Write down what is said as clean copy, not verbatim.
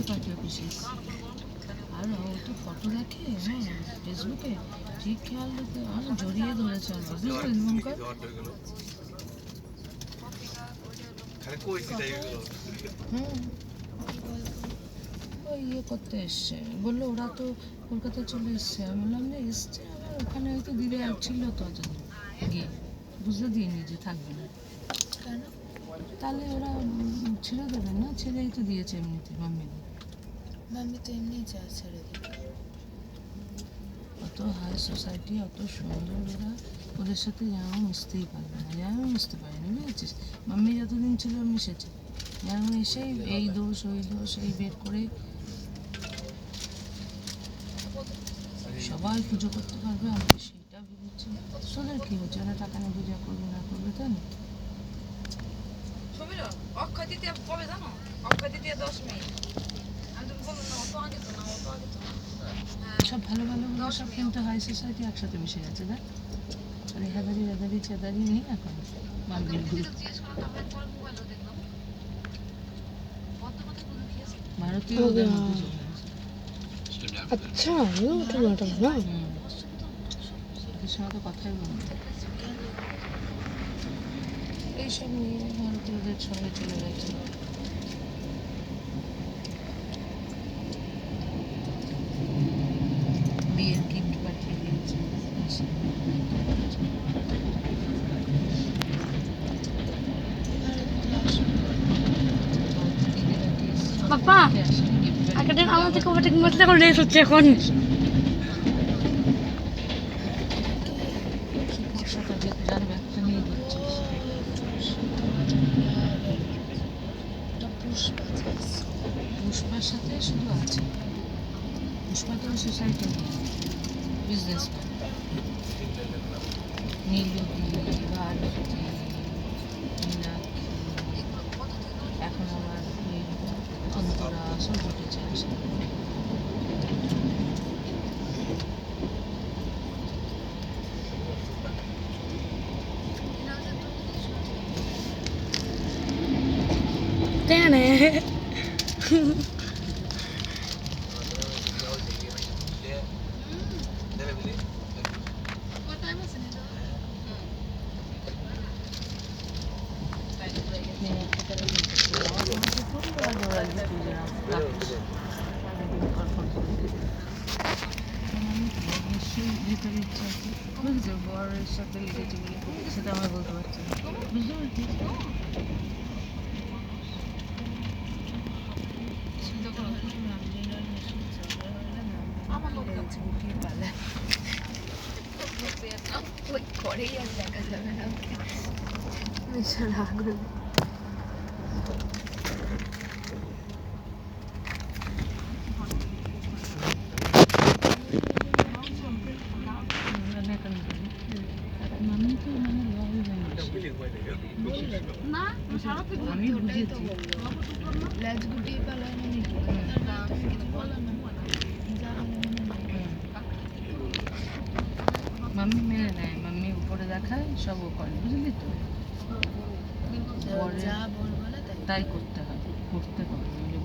party অফিসে আর ও তো photo দেখে ফেসবুকে ঠিক খেয়াল রেখে জড়িয়ে ধরেছে আমার বুঝলেন মনকার ওই ইয়ে করতে এসছে বললো ওরা তো কলকাতায় চলে এসছে আমি বললাম যে এসছে আবার ওখানে হয়তো দিদি ছিল তো অতদিন গিয়ে বুঝতে দিইনি যে থাকবে না কেন তাহলে ওরা ছেড়ে দেবে না ছেড়েই তো দিয়েছে এমনিতে মাম্মি তো এমনি যা ছেড়ে দেবে অত হাই সোসাইটি অত সুন্দর ওরা ওদের সাথে যেমন মিশতেই পারবে না যেমন মিশতে পারেনি বুঝেছিস মাম্মি যতদিন ছিল মিশেছে যেমন এসেই এই দোষ ওই দোষ এই বের করে সবাই পুজো করতে পারবে আমি সেইটা ভেবেছি তোদের কি হচ্ছে ওরা টাকা নিয়ে পূজা করবে না করবে তাই না অক্ষয় তৃতীয়া কবে জানো অক্ষয় তৃতীয়া 10 মে আমি তুমি বলো না অত আগে তো না সব ভালো ভালোগুলো সব কিন্তু হাই সোসাইটি একসাথে মিশে গেছে না আর হেদারি হেদারি চেদারি নেই এখন ভারতীয় আচ্ছা ওদের সঙ্গে তো কথাই বলবো এইসব নিয়ে ভারতীয়দের সঙ্গে চলে গেছে বিয়ের গিফট পাঠিয়ে দিয়েছে পাপা একটা আমাদের কবটা মধ্যে এখন রেস হচ্ছে এখন পুষ্পার সাথে শুধু আছে পুষ্পা তো সোসাইটি বিজনেস নীলুদি ভারতী এখন আমার অন্তরা সব উঠেছে আসে ভিতরে ইচ্ছা আছে বুঝছো বরের সাথে লিখেছি বলে সেটা আমার বলতে পারছি না বুঝতে পারছি আমার লোক কি পালে ওই করেই আর দেখা যাবে না রাগ আমি বুঝেছি মাম্মি মেনে নেয় মাম্মি উপরে দেখায় সব ও করে বুঝলি তো তাই করতে হয় করতে হবে